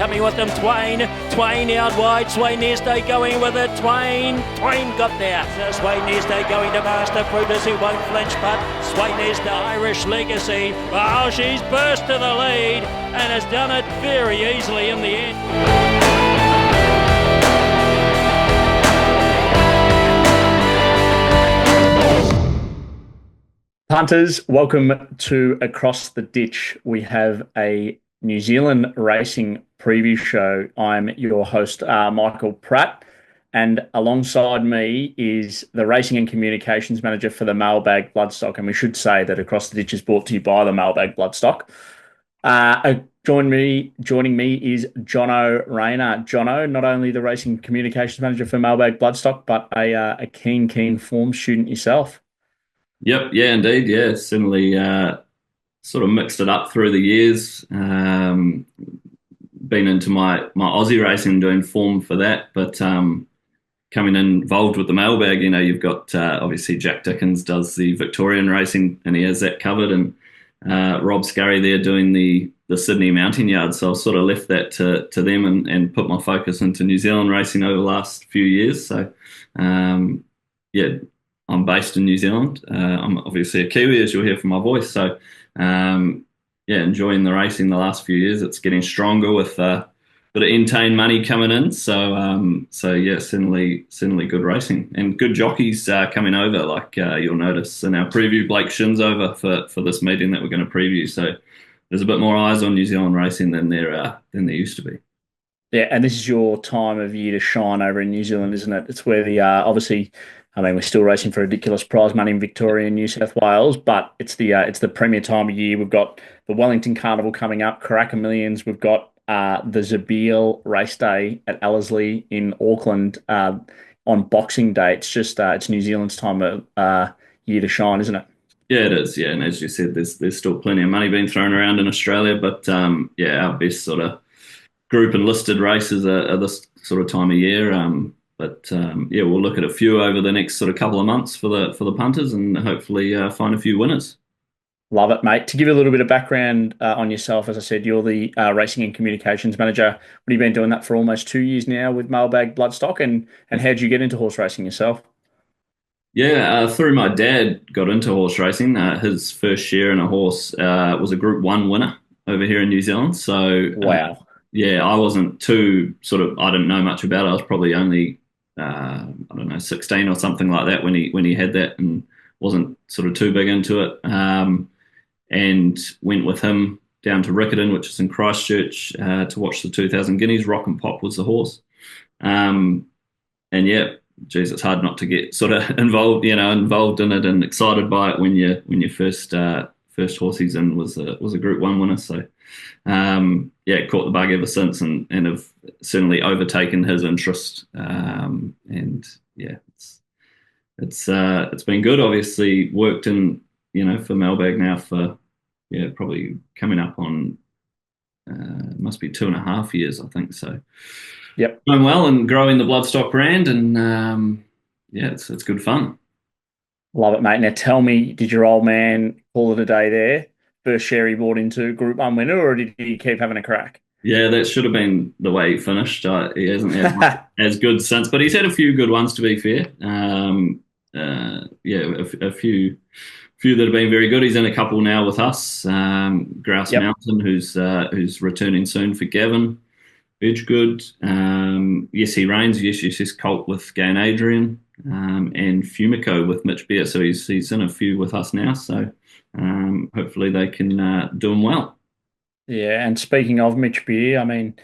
coming with them, Twain out wide, Swain Neste going with it, Twain got there. So Swain Neste going to Master Brutus, who won't flinch, but Swain Neste, Irish Legacy, oh, she's burst to the lead and has done it very easily in the end. Punters, welcome to Across the Ditch. We have a New Zealand racing preview show. I'm your host, Michael Pratt, and alongside me is the Racing and Communications Manager for the Mailbag Bloodstock, and we should say that Across the Ditch is brought to you by the Mailbag Bloodstock. Joining me is Jono Rayner. Jono, not only the Racing Communications Manager for Mailbag Bloodstock, but a keen form student yourself. Yep, yeah, indeed, yeah. Certainly sort of mixed it up through the years. Been into my Aussie racing, doing form for that, but coming involved with the mailbag, you've got obviously Jack Dickens does the Victorian racing and he has that covered, and Rob Scurry there doing the Sydney Mountain Yard. So I've sort of left that to them and put my focus into New Zealand racing over the last few years. So yeah, I'm based in New Zealand. I'm obviously a Kiwi, as you'll hear from my voice. So, enjoying the racing the last few years. It's getting stronger with a bit of Entain money coming in. So yeah, certainly good racing and good jockeys coming over. Like you'll notice in our preview, Blake Shin's over for this meeting that we're going to preview. So there's a bit more eyes on New Zealand racing than there used to be. Yeah, and this is your time of year to shine over in New Zealand, isn't it? It's where the obviously. I mean, we're still racing for ridiculous prize money in Victoria and New South Wales, but it's the premier time of year. We've got the Wellington Carnival coming up, Karaka Millions. We've got the Zabeel race day at Ellerslie in Auckland on Boxing Day. It's just it's New Zealand's time of year to shine, isn't it? Yeah, it is. Yeah, and as you said, there's still plenty of money being thrown around in Australia, but our best sort of group and listed races are this sort of time of year. But we'll look at a few over the next sort of couple of months for the punters and hopefully find a few winners. Love it, mate. To give you a little bit of background on yourself, as I said, you're the Racing and Communications Manager. What have you been doing that for almost 2 years now with Mailbag Bloodstock, and how did you get into horse racing yourself? Yeah, through my dad got into horse racing. His first share in a horse was a Group 1 winner over here in New Zealand. So wow. I wasn't too I didn't know much about it. I was probably only 16 or something like that when he had that, and wasn't sort of too big into it, and went with him down to Riccarton, which is in Christchurch, to watch the 2000 Guineas. Rock and Pop was the horse, and yeah, geez, it's hard not to get sort of involved in it and excited by it when your first horse season was a Group 1 winner. So caught the bug ever since, and have certainly overtaken his interest. And yeah, it's been good. Obviously, worked in for Mailbag now for probably coming up on must be 2.5 years, I think. So yep, doing well and growing the Bloodstock brand, and it's good fun. Love it, mate. Now tell me, did your old man call it a day there? First share he bought into Group 1 winner, or did he keep having a crack? Yeah, that should have been the way he finished. He hasn't had as good since, but he's had a few good ones, to be fair. A few that have been very good. He's in a couple now with us. Grouse Mountain, who's returning soon for Gavin Edgegood. Yes, he reigns. Yes, Colt with Gain Adrian, and Fumico with Mitch Beer. So he's in a few with us now. So hopefully they can do him well. Yeah, and speaking of Mitch Beer, I mean,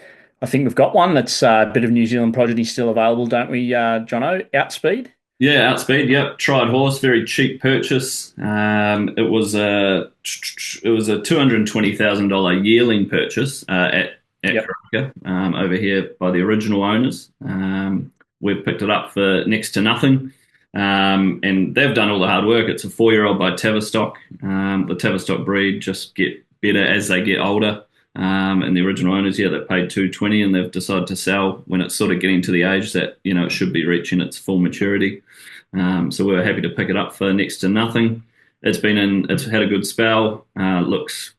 I think we've got one that's a bit of New Zealand progeny still available, don't we, Jono? Outspeed? Yeah, Outspeed. Yep, tried horse, very cheap purchase. It was a $220,000 yearling purchase at Karaka, over here by the original owners. We've picked it up for next to nothing. And they've done all the hard work. It's a 4-year-old by Tavistock. The Tavistock breed just get better as they get older. And the original owners, they paid $220, and they've decided to sell when it's sort of getting to the age that it should be reaching its full maturity. So we were happy to pick it up for next to nothing. It's had a good spell. Looks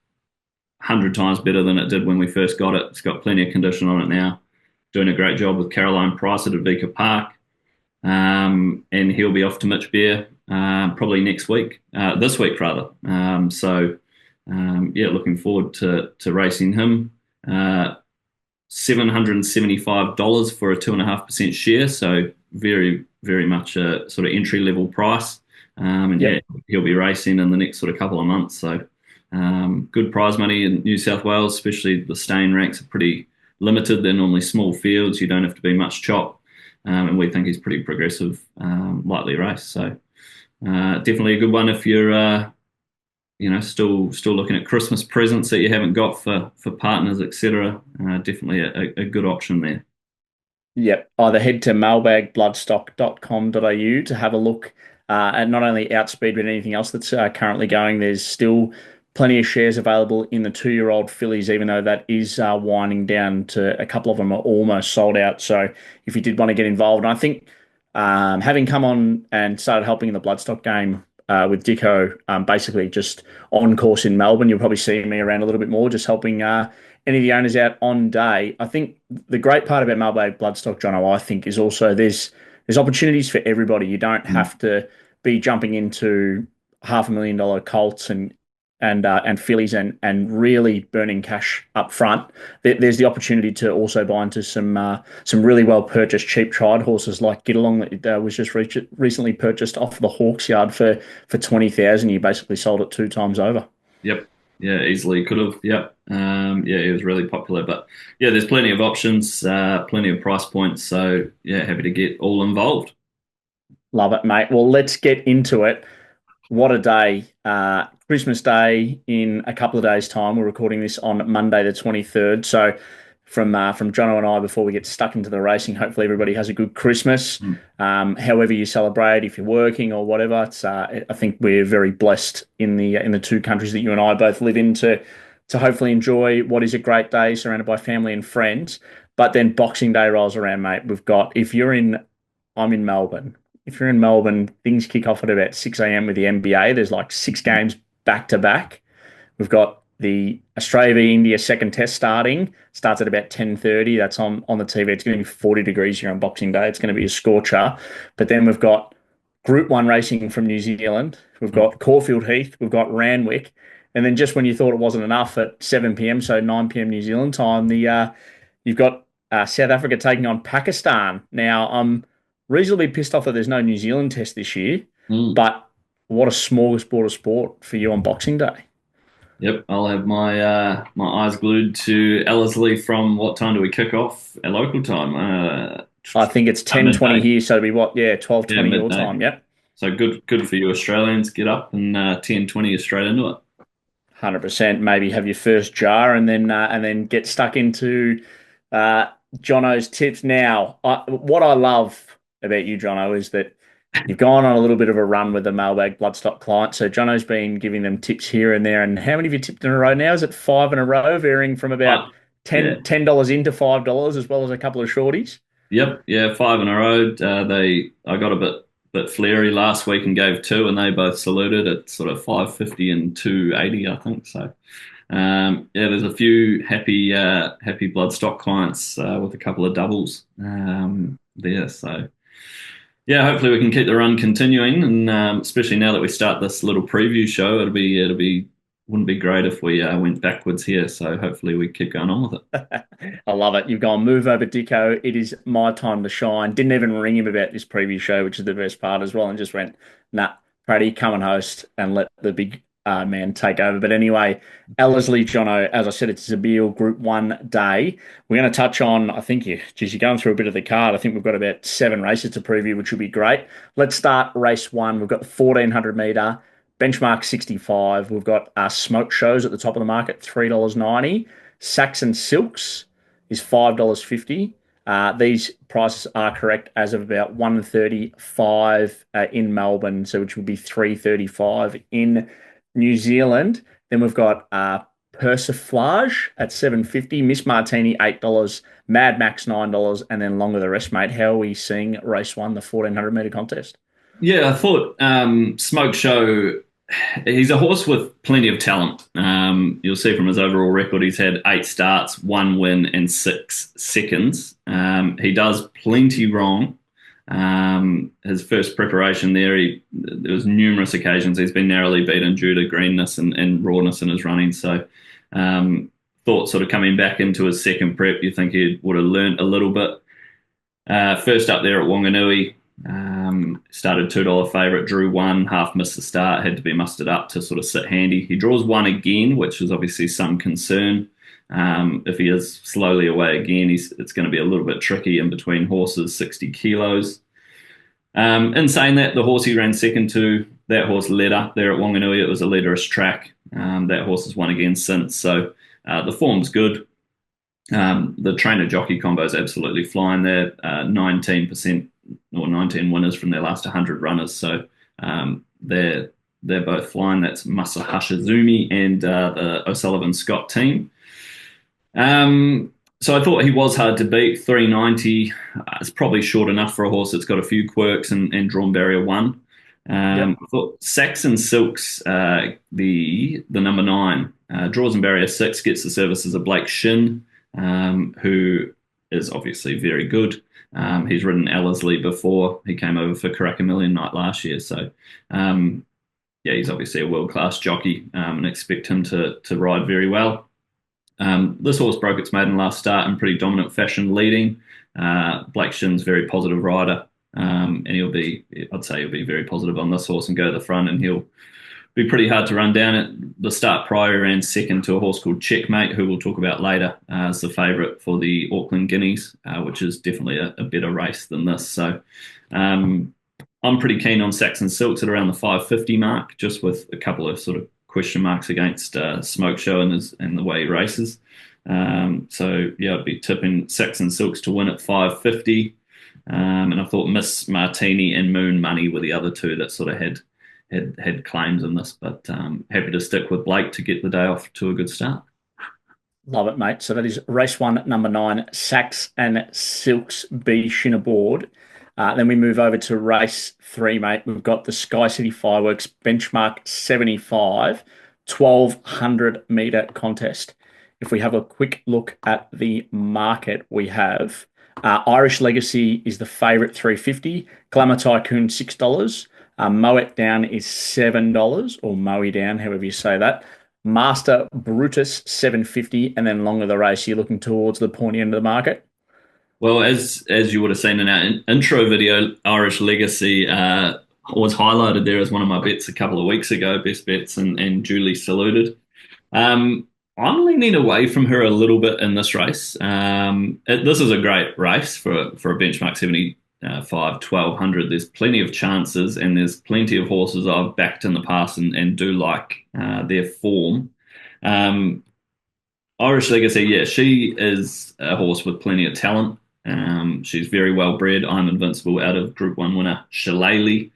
100 times better than it did when we first got it. It's got plenty of condition on it now. Doing a great job with Caroline Price at Advika Park. And he'll be off to Mitch Bear probably next week, this week rather. Yeah, looking forward to racing him. $775 for a 2.5% share, so very, very much a sort of entry level price. And Yep. yeah, he'll be racing in the next sort of couple of months. So good prize money in New South Wales, especially the staying ranks are pretty limited. They're normally small fields. You don't have to be much chop. And we think he's pretty progressive, lightly raced. So definitely a good one if you're still looking at Christmas presents that you haven't got for partners, etc. Definitely a good option there. Yep. Either head to mailbagbloodstock.com.au to have a look at not only Outspeed, but anything else that's currently going. There's still plenty of shares available in the 2-year-old fillies, even though that is winding down to a couple of them are almost sold out. So if you did want to get involved, and I think having come on and started helping in the Bloodstock game with Dicko, basically just on course in Melbourne, you'll probably see me around a little bit more, just helping any of the owners out on day. I think the great part about Mailbag Bloodstock, Jono, I think, is also there's opportunities for everybody. You don't have to be jumping into $500,000 colts and fillies and really burning cash up front. There's the opportunity to also buy into some really well purchased cheap tried horses like Get Along that was just recently purchased off the Hawks Yard for 20,000. You basically sold it 2 times over. Yep. Yeah, easily could have. Yep. Yeah, it was really popular. But yeah, there's plenty of options, plenty of price points. So yeah, happy to get all involved. Love it, mate. Well, let's get into it. What a day. Christmas Day in a couple of days' time. We're recording this on Monday the 23rd. So from Jono and I, before we get stuck into the racing, hopefully everybody has a good Christmas. However you celebrate, if you're working or whatever, it's I think we're very blessed in the 2 countries that you and I both live in to hopefully enjoy what is a great day surrounded by family and friends. But then Boxing Day rolls around, mate. I'm in Melbourne. If you're in Melbourne, things kick off at about 6 a.m. with the NBA. There's like 6 games back to back. We've got the Australia v India second test starts at about 10:30. That's on the TV. It's going to be 40 degrees here on Boxing Day. It's going to be a scorcher. But then we've got Group 1 racing from New Zealand. We've got Caulfield Heath. We've got Randwick. And then just when you thought it wasn't enough at 7 p.m., so 9 p.m. New Zealand time, you've got South Africa taking on Pakistan. Now, I'm reasonably pissed off that there's no New Zealand test this year, but what a smorgasbord of sport for you on Boxing Day. Yep, I'll have my my eyes glued to Ellerslie from what time do we kick off at local time? I think it's 10:20 here, so it'll be what? Yeah, 12:20 your time. Yep. So good for you Australians. Get up and 10:20 straight into it. 100%. Maybe have your first jar and then get stuck into Jono's tips. Now, what I love about you, Jono, is that you've gone on a little bit of a run with the Mailbag Bloodstock client. So Jono's been giving them tips here and there. And how many have you tipped in a row now? Is it 5 in a row, varying from about $10 into $5, as well as a couple of shorties? Yep, yeah, 5 in a row. I got a bit flary last week and gave 2, and they both saluted at sort of 550 and 280, I think. So yeah, there's a few happy Bloodstock clients with a couple of doubles there. So yeah, hopefully we can keep the run continuing, and especially now that we start this little preview show, wouldn't be great if we went backwards here. So hopefully we keep going on with it. I love it. You've gone move over Dicko. It is my time to shine. Didn't even ring him about this preview show, which is the best part as well, and just went, nah, Praddy, come and host and let the big man take over. But anyway, Ellerslie, Jono, as I said, it's Zabeel Group 1 day. We're going to touch on, I think, you're going through a bit of the card. I think we've got about 7 races to preview, which will be great. Let's start race 1. We've got the 1,400 metre, benchmark 65. We've got Smoke Shows at the top of the market, $3.90. Saxon Silks is $5.50. These prices are correct as of about 1:35 in Melbourne, so which would be 3:35 in New Zealand. Then we've got Persiflage at $7.50, Miss Martini $8, Mad Max $9, and then Longer the Rest, mate. How are we seeing race 1, the 1,400 metre contest? Yeah, I thought Smoke Show he's a horse with plenty of talent. You'll see from his overall record, he's had 8 starts, 1 win, and 6 seconds. He does plenty wrong. His first preparation there was numerous occasions he's been narrowly beaten due to greenness and rawness in his running. So, thought sort of coming back into his second prep, you think he would have learnt a little bit. First up there at Wanganui, started $2 favourite, drew 1, half missed the start, had to be mustered up to sort of sit handy. He draws 1 again, which is obviously some concern. If he is slowly away again, it's going to be a little bit tricky in between horses, 60 kilos. In saying that, the horse he ran second to, that horse led up there at Wanganui. It was a leaderless track. That horse has won again since, so the form's good. The trainer-jockey combo is absolutely flying there. 19% or 19 winners from their last 100 runners, so they're both flying. That's Masahashizumi and the O'Sullivan Scott team. So I thought he was hard to beat. 390 is probably short enough for a horse that's got a few quirks and drawn barrier 1. I thought Saxon Silks, the number 9, draws in barrier 6, gets the services of Blake Shin, who is obviously very good. He's ridden Ellerslie before. He came over for Karaka Million Night last year. So, he's obviously a world-class jockey, and expect him to ride very well. This horse broke its maiden last start in pretty dominant fashion leading. Blake Shin's a very positive rider, and I'd say he'll be very positive on this horse and go to the front, and he'll be pretty hard to run down. At the start prior, he ran second to a horse called Checkmate, who we'll talk about later, as the favourite for the Auckland Guineas, which is definitely a better race than this. So I'm pretty keen on Saxon Silks at around the 550 mark, just with a couple of sort of question marks against Smoke Show and the way he races. I'd be tipping Saxon Silks to win at 550. And I thought Miss Martini and Moon Money were the other two that sort of had claims in this, but happy to stick with Blake to get the day off to a good start. Love it, mate. So that is race 1, number 9, Sax and Silks B Shinnerboard. Then we move over to race 3, mate. We've got the Sky City Fireworks benchmark 75, 1200 metre contest. If we have a quick look at the market, we have Irish Legacy is the favourite, 350. Glamour Tycoon, $6. Mow It Down is $7, or Mow Down, however you say that. Master Brutus, $7.50, and then longer the race, you're looking towards the pointy end of the market. Well, as you would have seen in our intro video, Irish Legacy was highlighted there as one of my bets a couple of weeks ago, best bets, and duly saluted. I'm leaning away from her a little bit in this race. This is a great race for a benchmark 75, 1200. There's plenty of chances, and there's plenty of horses I've backed in the past and do like their form. Irish Legacy, she is a horse with plenty of talent. She's very well bred. I'm Invincible out of Group 1 winner Shillelagh.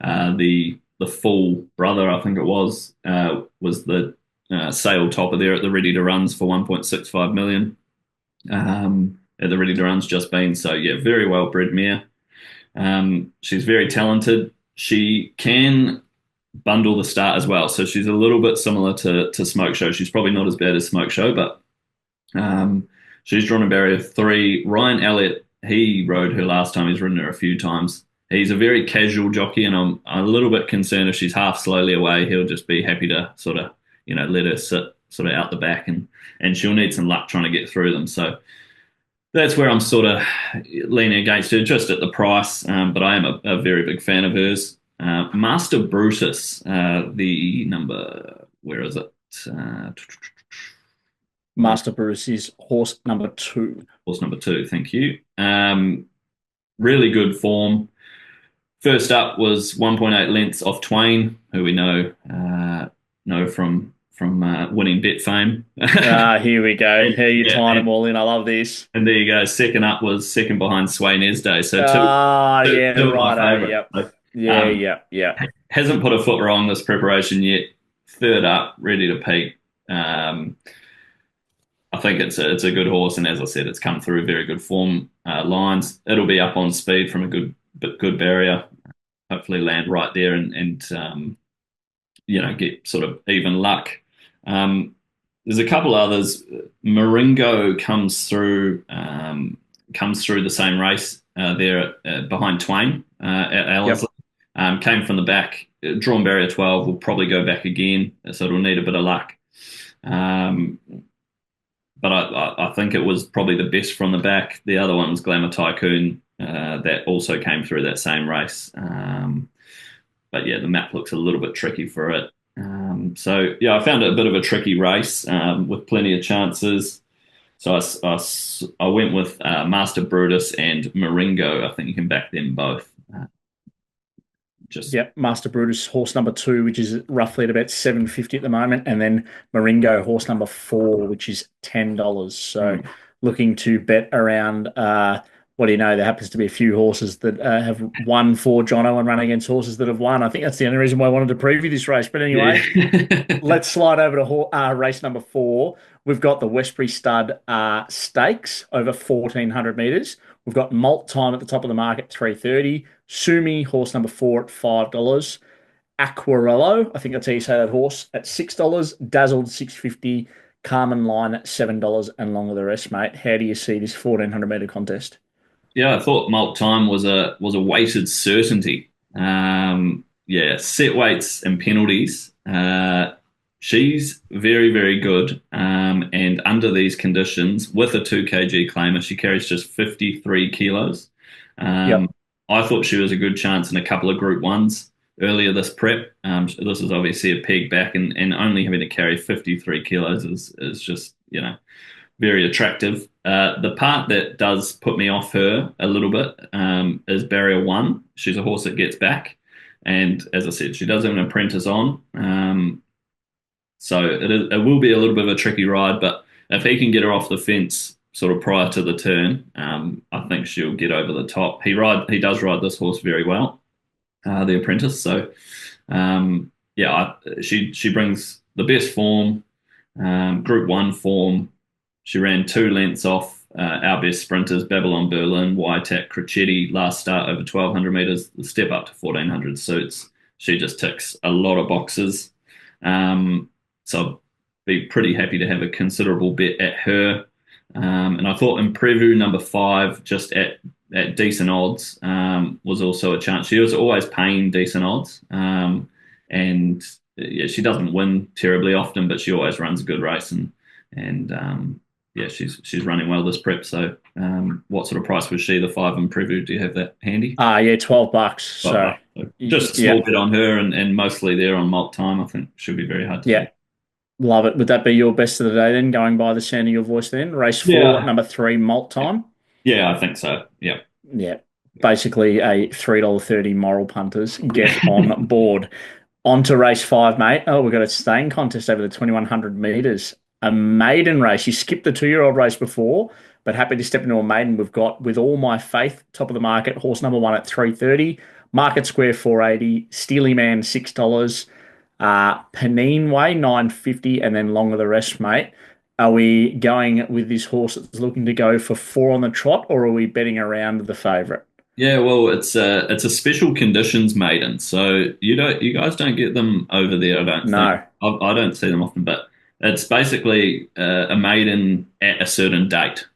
The full brother, I think it was the sale topper there at the Ready to Runs for 1.65 million. At the Ready to Runs just been. So, very well bred mare. She's very talented. She can bundle the start as well. So she's a little bit similar to Smoke Show. She's probably not as bad as Smoke Show, but she's drawn a barrier 3. Ryan Elliott, he rode her last time. He's ridden her a few times. He's a very casual jockey, and I'm a little bit concerned if she's half slowly away, he'll just be happy to sort of, let her sit sort of out the back, and she'll need some luck trying to get through them. So that's where I'm sort of leaning against her, just at the price, but I am a very big fan of hers. Master Brutus, the number, where is it? Master Brutus is horse number 2. Horse number 2, thank you. Really good form. First up was 1.8 lengths off Twain, who we know from winning bet fame. Here we go. Here you tying them all in. I love this. And there you go. Second up was second behind Sway Nesday. So two right. Yep. Hasn't put a foot wrong this preparation yet. Third up, ready to peak. I think it's a good horse, and as I said, it's come through very good form lines. It'll be up on speed from a good barrier. Hopefully land right there and get sort of even luck. There's a couple others. Maringo comes through the same race there behind Twain at Yep. Ellerslie. Came from the back, drawn barrier 12, will probably go back again, so it'll need a bit of luck. Um, but I think it was probably the best from the back. The other one was Glamour Tycoon, that also came through that same race. But yeah, the map looks a little bit tricky for it. So yeah, I found it a bit of a tricky race with plenty of chances. So I went with Master Brutus and Maringo. I think you can back them both. Just Yep, Master Brutus, horse number 2, which is roughly at about 750 at the moment, and then Maringo, horse number 4, which is $10. So looking to bet around. What do you know? There happens to be a few horses that have won for Jono and run against horses that have won. I think that's the only reason why I wanted to preview this race. But anyway, yeah. let's slide over to race number 4. We've got the Westbury Stud Stakes over 1,400 metres. We've got Malt Time at the top of the market, 330. Sumi, horse number 4 at $5. Aquarello, I think that's how you say that horse, at $6. Dazzled, 650. Carmen Line at $7, and long with the rest, mate. How do you see this 1,400 metre contest? Yeah, I thought Malt Time was a weighted certainty. Yeah, set weights and penalties. She's very, very good. And under these conditions, with a 2 kg claimer, she carries just 53 kilos. Yep. I thought she was a good chance in a couple of Group 1s earlier this prep. This is obviously a peg back, and only having to carry 53 kilos is just, very attractive. The part that does put me off her a little bit is Barrier 1. She's a horse that gets back. And as I said, she does have an apprentice on. So it will be a little bit of a tricky ride, but if he can get her off the fence sort of prior to the turn, I think she'll get over the top. He does ride this horse very well, the apprentice. So she brings the best form, Group 1 form. She ran 2 lengths off our best sprinters, Babylon Berlin, Waitak, Crecchetti, last start over 1,200 metres, the step up to 1,400 suits. She just ticks a lot of boxes. So I'd be pretty happy to have a considerable bet at her. And I thought Imprevu number 5, just at decent odds, was also a chance. She was always paying decent odds. And yeah, she doesn't win terribly often, but she always runs a good race. And yeah, she's running well this prep. So what sort of price was she, the 5 Imprevu? Do you have that handy? Yeah, $12. So just a small bit on her, and mostly there on Malt Time. I think should be very hard to yeah. Love it. Would that be your best of the day then, going by the sound of your voice then? Race 4, number 3, Malt Time? Yeah, I think so. Yeah. Yeah. Basically a $3.30 moral punters. Get on board. On to race 5, mate. Oh, we've got a staying contest over the 2,100 metres. A maiden race. You skipped the 2-year-old race before, but happy to step into a maiden. We've got With All My Faith, top of the market, horse number 1 at 330. Market Square 480. Steely Man $6. Panine Way 950, and then long of the rest, mate. Are we going with this horse that's looking to go for 4 on the trot, or are we betting around the favourite? Yeah, well, it's a special conditions maiden, so you guys don't get them over there. I don't think. I don't see them often, but it's basically a maiden at a certain date.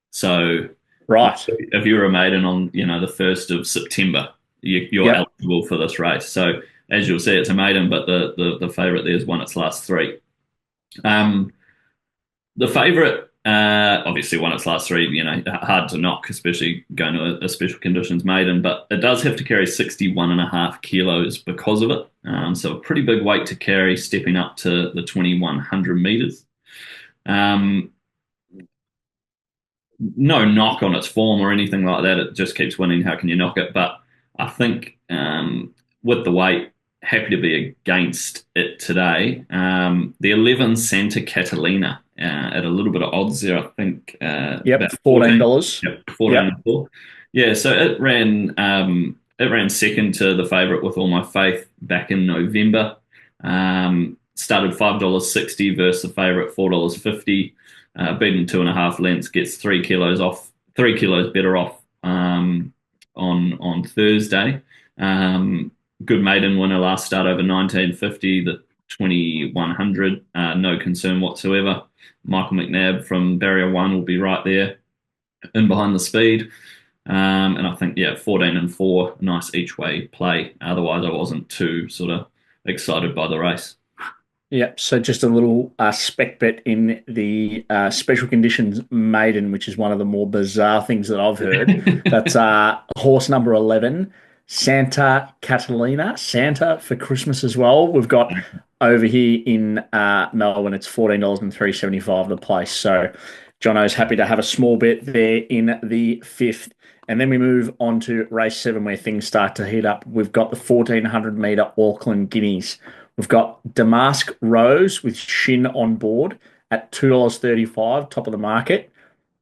So right, if you're a maiden on the 1st of September, you're eligible for this race. So as you'll see, it's a maiden, but the favourite there's won its last 3. The favourite obviously won its last 3. Hard to knock, especially going to a special conditions maiden, but it does have to carry 61.5 kilos because of it. So a pretty big weight to carry, stepping up to the 2,100 metres. No knock on its form or anything like that. It just keeps winning. How can you knock it? But I think with the weight, happy to be against it today. The 11 Santa Catalina at a little bit of odds there, I think. About $14. Yep, 14. Yeah, so it ran second to the favourite With All My Faith back in November. Started $5.60 versus the favourite $4.50. Beaten 2.5 lengths, gets 3 kilos better off on Thursday. good maiden winner last start over 1950, the 2100. No concern whatsoever. Michael McNabb from barrier one will be right there in behind the speed. And I think, yeah, 14 and 4, nice each way play. Otherwise, I wasn't too sort of excited by the race. Yeah, so just a little spec bet in the special conditions maiden, which is one of the more bizarre things that I've heard. That's horse number 11, Santa Catalina, Santa for Christmas as well. We've got over here in Melbourne, it's $14 and $3.75 the place. So Jono's happy to have a small bet there in the fifth. And then we move on to race 7 where things start to heat up. We've got the 1400 metre Auckland Guineas. We've got Damask Rose with Shin on board at $2.35, top of the market.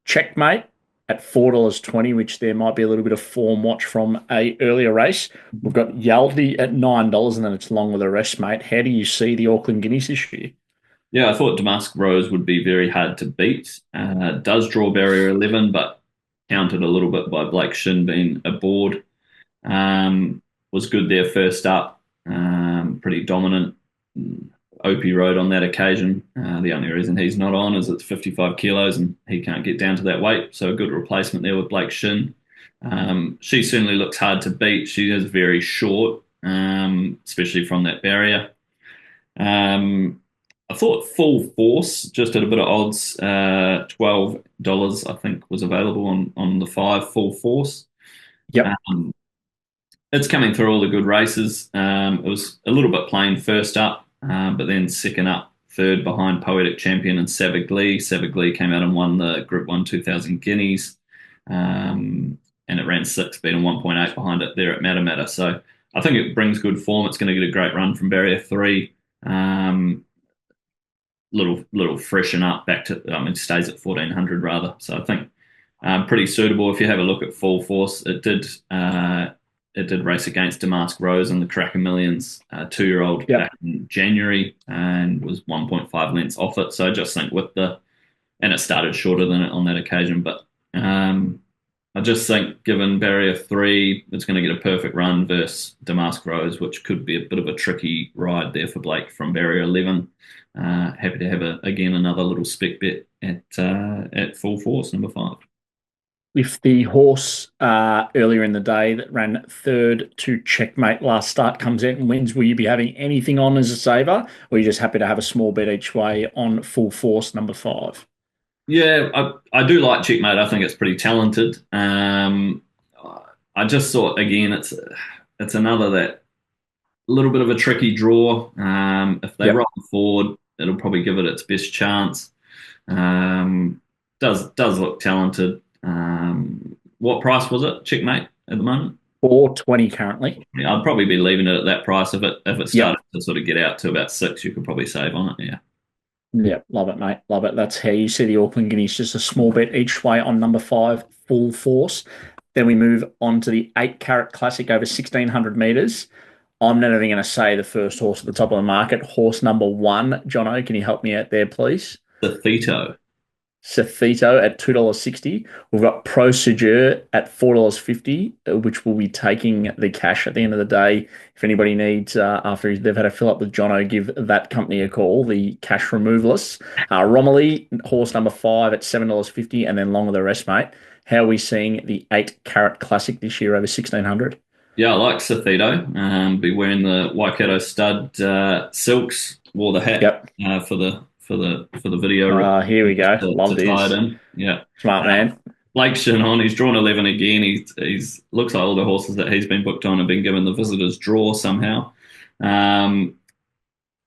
Checkmate at $4.20, which there might be a little bit of form watch from a earlier race. We've got Yaldi at $9, and then it's long with the rest, mate. How do you see the Auckland Guineas this year? Yeah, I thought Damask Rose would be very hard to beat. Does draw barrier 11, but countered a little bit by Blake Shin being aboard. Was good there first up. Pretty dominant. Opie rode on that occasion. The only reason he's not on is it's 55 kilos and he can't get down to that weight. So a good replacement there with Blake Shin. She certainly looks hard to beat. She is very short, especially from that barrier. I thought Full Force just at a bit of odds, $12 I think was available on the 5 Full Force. Yep. It's coming through all the good races. It was a little bit plain first up, but then second up, third behind Poetic Champion and Savaglee. Savaglee came out and won the Group 1 2000 Guineas, and it ran 6, beating 1.8 behind it there at Matamata. So I think it brings good form. It's going to get a great run from barrier 3. Little freshen up back to, stays at 1400 rather. So I think pretty suitable. If you have a look at Full Force, it did race against Damask Rose and the Cracker Millions 2-year-old back in January and was 1.5 lengths off it. So I just think and it started shorter than it on that occasion, but I just think given barrier 3, it's going to get a perfect run versus Damask Rose, which could be a bit of a tricky ride there for Blake from barrier 11. Happy to have again another little spec bet at Full Force number 5. If the horse earlier in the day that ran third to Checkmate last start comes out and wins, will you be having anything on as a saver, or are you just happy to have a small bet each way on Full Force number 5? Yeah, I do like Checkmate. I think it's pretty talented. I just thought again it's another that a little bit of a tricky draw. If they roll forward, it'll probably give it its best chance. Does look talented. What price was it, Checkmate, at the moment? $4.20 currently. Yeah, I'd probably be leaving it at that price. If it started to sort of get out to about 6, you could probably save on it. Yeah. Yeah, love it, mate. Love it. That's how you see the Auckland Guineas, just a small bet each way on number 5, Full Force. Then we move on to the 8-carat classic over 1,600 metres. I'm not even going to say the first horse at the top of the market, horse number 1. Jono, can you help me out there, please? Safito at $2.60. We've got Procedure at $4.50, which will be taking the cash at the end of the day. If anybody needs, after they've had a fill up with Jono, give that company a call, the cash removalists. Romilly, horse number 5 at $7.50, and then long with the rest, mate. How are we seeing the 8-carat classic this year over 1,600? Yeah, I like Safito. Be wearing the Waikato stud silks, wore the hat for the video. Here we go. Love this. Tie it in. Yeah. Smart man. Blake Shin he's drawn 11 again. He's looks like all the horses that he's been booked on have been given the visitors draw somehow.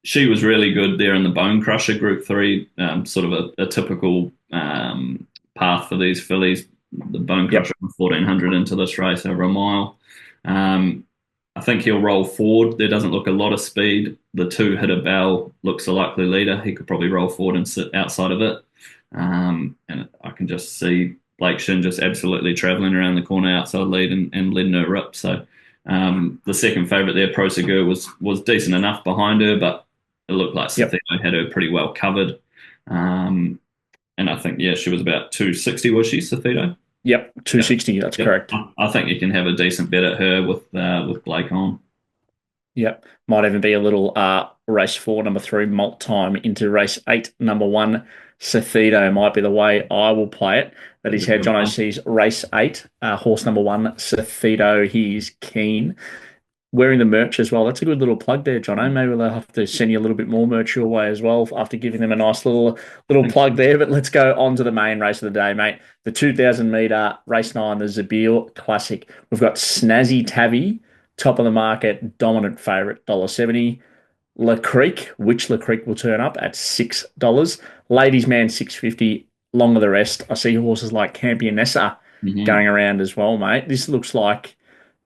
She was really good there in the Bone Crusher Group 3, sort of a typical path for these fillies. The Bone Crusher from 1,400 into this race over a mile. I think he'll roll forward. There doesn't look a lot of speed. The 2 Hit a Bell looks a likely leader. He could probably roll forward and sit outside of it. And I can just see Blake Shin just absolutely travelling around the corner outside lead and letting her rip. So the second favourite there, Prosegur, was decent enough behind her, but it looked like Safito had her pretty well covered. And I think, she was about 260, was she, Safito? Yep, 260. That's correct. I think you can have a decent bet at her with Blake on. Yep. Might even be a little race 4, number 3, Malt Time into race 8, number 1, Cethido might be the way I will play it. That That's is a how good Jono one. sees race 8, horse number 1, Cethido. He's keen. Wearing the merch as well. That's a good little plug there, Jono. Maybe they'll have to send you a little bit more merch your way as well after giving them a nice little Thank plug you. there. But let's go on to the main race of the day, mate. The 2,000 meter race 9, the Zabeel Classic. We've got Snazzy Tabby, top of the market, dominant favourite, $1.70. La Creek, which La Creek will turn up at $6. Ladies Man 650. Long of the rest. I see horses like Campionessa Hmm. going around as well, mate. This looks like,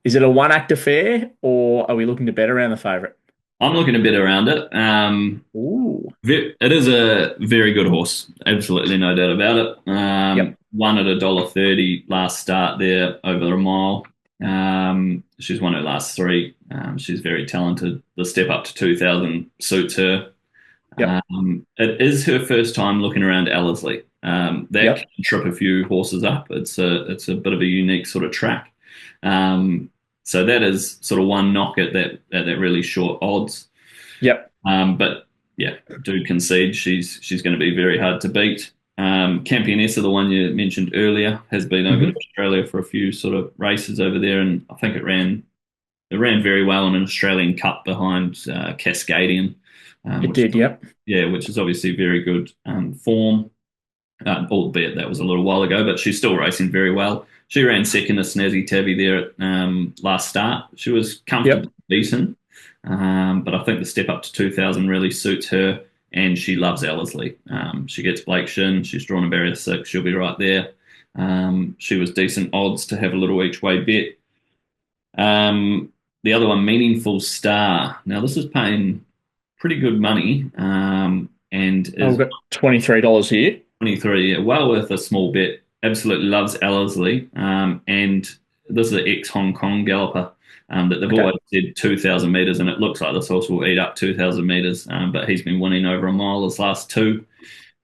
is it a one act affair or are we looking to bet around the favourite? I'm looking a bit around it. Ooh. It is a very good horse, absolutely no doubt about it. Yep. Won at $1.30 last start there over a mile. She's won her last three. She's very talented. The step up to 2,000 suits her. Yep. It is her first time looking around Ellerslie. That Yep. can trip a few horses up. It's a bit of a unique sort of track. Um, so that is sort of one knock at that really short odds. Yep. But yeah, do concede she's going to be very hard to beat. Campionessa, the one you mentioned earlier, has been over to Hmm. Australia for a few sort of races over there, and I think it ran very well in an Australian Cup behind Cascadian, It did. Yep. which is obviously very good form. Albeit that was a little while ago, but she's still racing very well. She ran second to Snazzy Tabby there at last start. She was Yep. comfortably decent, but I think the step up to 2,000 really suits her, and she loves Ellerslie. She gets Blake Shin. She's drawn a barrier 6. She'll be right there. She was decent odds to have a little each way bet. The other one, Meaningful Star. Now this is paying pretty good money, and Oh, we've is got $23 here. 23, yeah, well worth a small bet. Absolutely loves Ellerslie. And this is an ex Hong Kong galloper that they've Okay. always said 2,000 metres, and it looks like this horse will eat up 2,000 metres, but he's been winning over a mile his last two.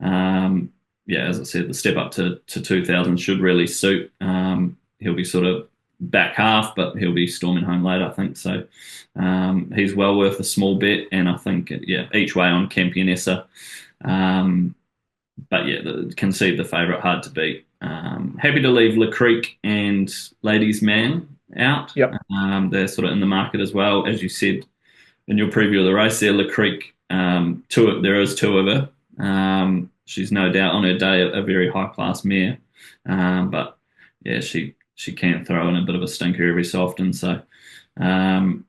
Um, yeah, as I said, the step up to 2,000 should really suit. He'll be sort of back half, but he'll be storming home late, I think. So he's well worth a small bet, and I think, yeah, each way on Campionessa. Um, but yeah, concede the favourite, hard to beat. Happy to leave Le Creek and Ladies Man out. Yep. They're sort of in the market as well, as you said in your preview of the race. There, Le Creek, there is two of her. She's no doubt on her day a very high class mare, but yeah, she can throw in a bit of a stinker every so often. So um,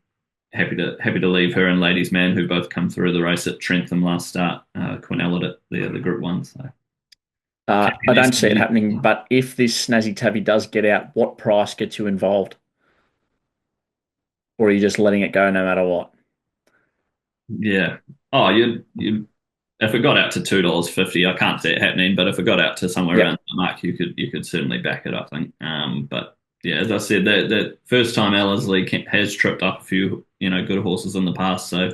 happy to leave her and Ladies Man, who both come through the race at Trentham last start. Quinella at the Group One. So I happiness. don't see it happening, but if this Snazzy Tabby does get out, what price gets you involved? Or are you just letting it go no matter what? Yeah. Oh, you. If it got out to $2.50, I can't see it happening. But if it got out to somewhere Yep. around that mark, you could certainly back it, I think. But yeah, as I said, that first time Ellerslie has tripped up a few good horses in the past. So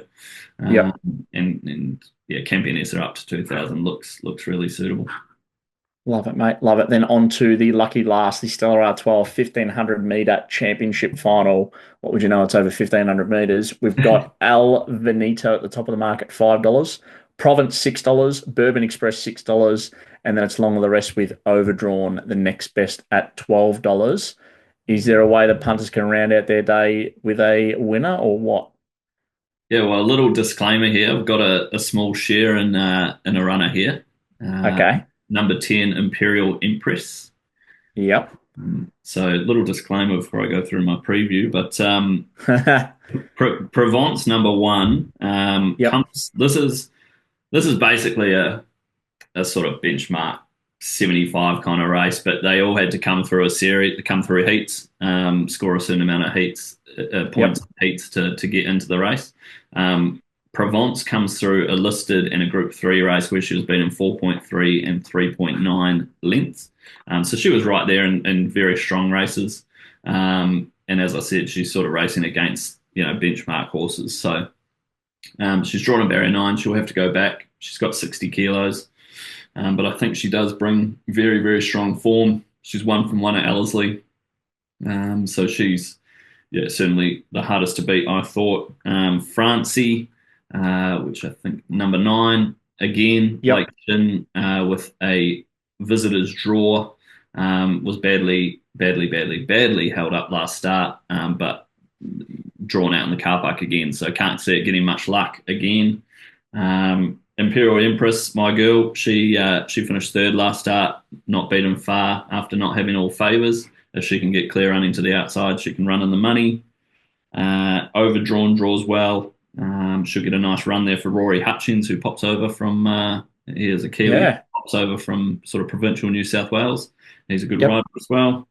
um, Yep. and yeah, Campionessa up to 2,000 looks really suitable. Love it, mate. Love it. Then on to the lucky last, the Stellar R12 1,500 meter championship final. What would you know? It's over 1,500 meters. We've got Al Venito at the top of the market, $5. Provence, $6. Bourbon Express, $6. And then it's long of the rest with Overdrawn, the next best at $12. Is there a way the punters can round out their day with a winner or what? Yeah, well, a little disclaimer here. I've got a small share in a runner here. Uh, Okay. Number 10, Imperial Empress. Yep. So, little disclaimer before I go through my preview, but Provence number one Yep. comes. This is basically a sort of benchmark 75 kind of race, but they all had to come through a series, come through heats, score a certain amount of heats, Yep. points heats to get into the race. Um, Provence comes through a listed and a Group 3 race where she was beaten 4.3 and 3.9 lengths. So she was right there in very strong races. And as I said, she's sort of racing against benchmark horses. So she's drawn a barrier 9. She'll have to go back. She's got 60 kilos. But I think she does bring very, very strong form. She's 1 from 1 at Ellerslie. So she's yeah, certainly the hardest to beat, I thought. Francie, which I think number 9 again, Yep. late in with a visitors draw, was badly held up last start, but drawn out in the car park again. So can't see it getting much luck again. Imperial Empress, my girl, she finished third last start, not beaten far after not having all favours. If she can get clear running to the outside, she can run in the money. Overdrawn draws well. She'll get a nice run there for Rory Hutchins, who pops over from, he is a Kiwi, Yeah. pops over from sort of provincial New South Wales. He's a good Yep. rider as well.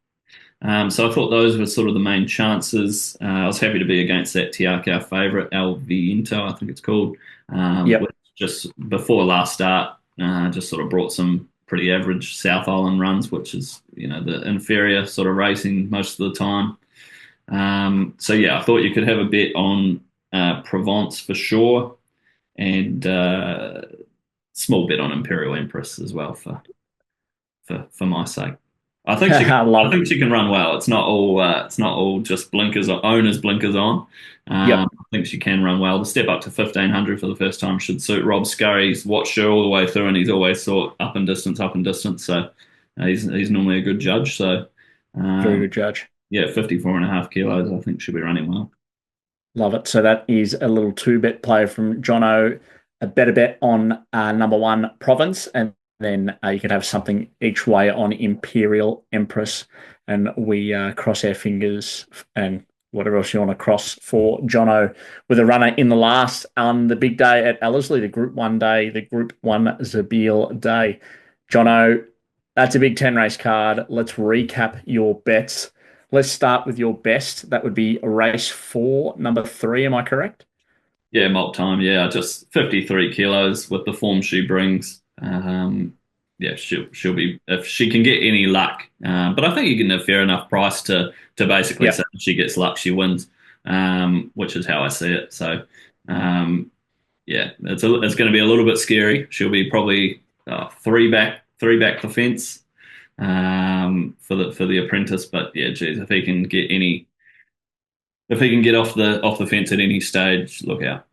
So I thought those were sort of the main chances. I was happy to be against that Tiaka favourite, El Viento, I think it's called, Yep. which just before last start, just sort of brought some pretty average South Island runs, which is, the inferior sort of racing most of the time. So yeah, I thought you could have a bet on Provence for sure, and small bet on Imperial Empress as well for my sake. I think she I I love it. think she can run well. It's not all just blinkers or owners blinkers on. Yep. I think she can run well. The step up to 1500 for the first time should suit Rob Scurry. He's watched her all the way through, and he's always thought up and distance, up and distance. So he's normally a good judge. So Very um, good judge. yeah, 54.5 kilos. I think she'll be running well. Love it. So that is a little two-bet play from Jono. A better bet on number 1, Province, and then you could have something each way on Imperial Empress. And we cross our fingers and whatever else you want to cross for Jono with a runner in the last on the big day at Ellerslie, the Group 1 day, the Group 1 Zabeel day. Jono, that's a big 10 race card. Let's recap your bets. Let's start with your best. That would be race 4, number 3. Am I correct? Yeah, mock time. Yeah, just 53 kilos with the form she brings. Yeah, she'll be if she can get any luck. But I think you can have fair enough price to basically Yep. say if she gets luck, she wins. Which is how I see it. So yeah, it's going to be a little bit scary. She'll be probably three back the fence for the apprentice. But yeah, geez, if he can get off the fence at any stage, look out.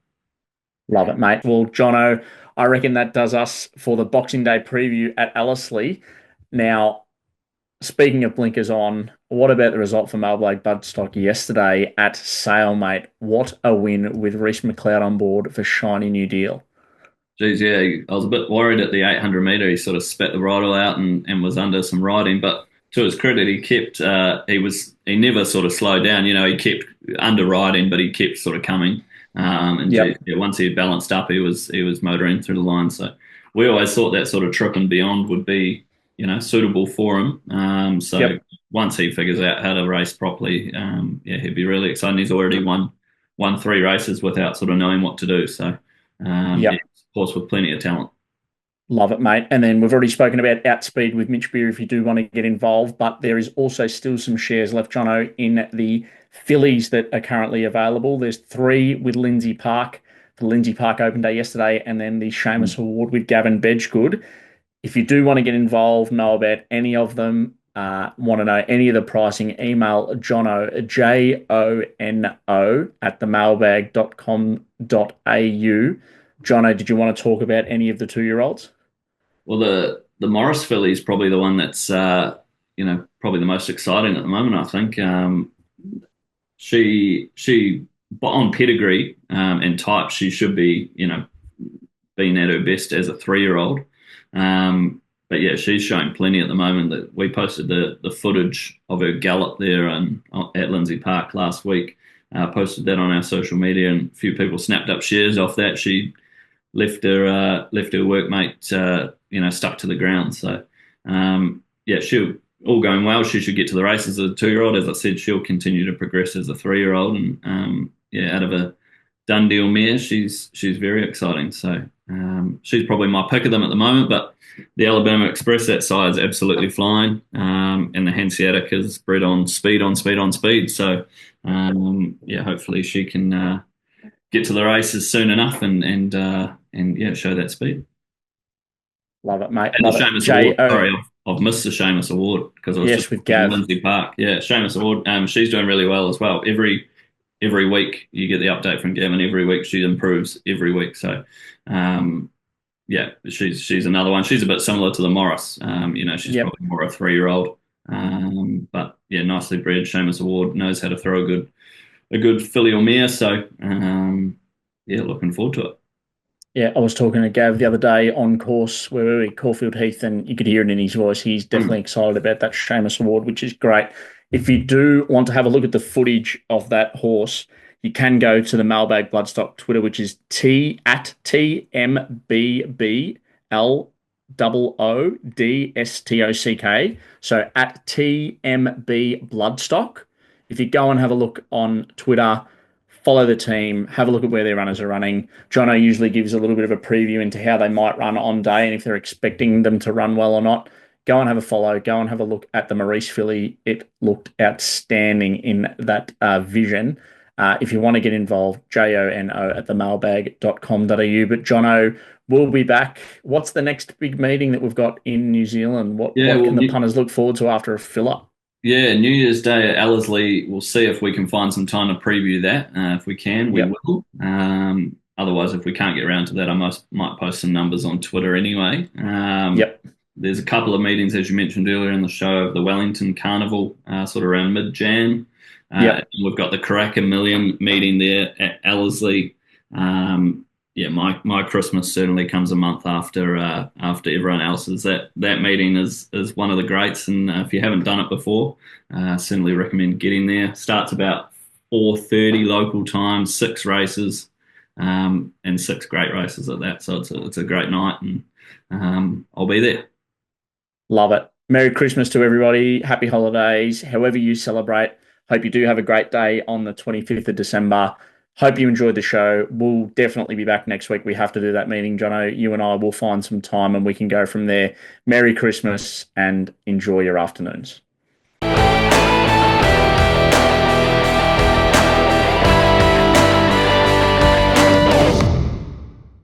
Love it, mate. Well, Jono, I reckon that does us for the Boxing Day preview at Ellerslie. Now, speaking of blinkers on, what about the result for Malblake Budstock yesterday at Sale, mate? What a win with Reece McLeod on board for shiny new deal. Geez, yeah, I was a bit worried at the 800 metre. He sort of spat the bridle out and was under some riding, but to his credit, he never sort of slowed down. He kept under riding, but he kept sort of coming. And geez, Yep. yeah, once he had balanced up, he was motoring through the line. So we always thought that sort of trip and beyond would be suitable for him. So Yep. once he figures out how to race properly, yeah, he'd be really exciting. He's already won 3 races without sort of knowing what to do. So yeah, Yep. of course, with plenty of talent. Love it, mate. And then we've already spoken about Outspeed with Mitch Beer if you do want to get involved, but there is also still some shares left, Jono, in the fillies that are currently available. There's 3 with Lindsay Park, the Lindsay Park Open Day yesterday, and then the Seamus Award with Gavin Bedgegood. If you do want to get involved, know about any of them, want to know any of the pricing, email Jono, JONO, at themailbag.com.au. Jono, did you want to talk about any of the 2-year-olds? Well, the Morris filly is probably the one that's probably the most exciting at the moment. I think she on pedigree and type she should be being at her best as a 3-year-old. But yeah, she's showing plenty at the moment. That we posted the footage of her gallop there at Lindsay Park last week. Posted that on our social media, and a few people snapped up shares off that. She left her workmate stuck to the ground. So yeah, she'll all going well. She should get to the race as a 2-year-old. As I said, she'll continue to progress as a 3-year-old, and yeah, out of a done deal mare, she's very exciting. So she's probably my pick of them at the moment. But the Alabama Express, that side is absolutely flying, and the Hanseatic is bred on speed, on speed, on speed. So yeah, hopefully she can get to the races soon enough and yeah, show that speed. Love it, mate. And the Love it. Seamus Award, J.O. sorry, I've missed the Seamus Award because I was Yes, just with in Gav. Lindsay Park. Yeah, Seamus Award. She's doing really well as well. Every week you get the update from Gavin. Every week she improves every week. So, yeah, she's another one. She's a bit similar to the Morris. She's Yep. probably more a 3-year-old. But yeah, nicely bred. Seamus Award knows how to throw a good filly or mare. So, yeah, looking forward to it. Yeah, I was talking to Gav the other day on course where we were at Caulfield Heath, and you could hear it in his voice. He's definitely excited about that Seamus Award, which is great. If you do want to have a look at the footage of that horse, you can go to the Mailbag Bloodstock Twitter, which is TMBBLOODSTOCK. So at TMB Bloodstock. If you go and have a look on Twitter, follow the team, have a look at where their runners are running. Jono usually gives a little bit of a preview into how they might run on day and if they're expecting them to run well or not. Go and have a follow. Go and have a look at the Maurice filly. It looked outstanding in that vision. If you want to get involved, jono at themailbag.com.au. But Jono, we'll be back. What's the next big meeting that we've got in New Zealand? What Yeah, well, can the punters look forward to after a filler? Yeah, New Year's Day at Ellerslie. We'll see if we can find some time to preview that. If we can, we Yep. will. Otherwise, if we can't get around to that, I might post some numbers on Twitter anyway. Yep. There's a couple of meetings, as you mentioned earlier in the show, of the Wellington Carnival, sort of around mid-Jan. Yep. We've got the Karaka Million meeting there at Ellerslie. Yeah, my Christmas certainly comes a month after everyone else's. That meeting is one of the greats, and if you haven't done it before, certainly recommend getting there. Starts about 4:30 local time, 6 races, and 6 great races at that. So it's a great night, and I'll be there. Love it. Merry Christmas to everybody. Happy holidays. However you celebrate. Hope you do have a great day on the 25th of December. Hope you enjoyed the show. We'll definitely be back next week. We have to do that meeting, Jono. You and I will find some time and we can go from there. Merry Christmas and enjoy your afternoons.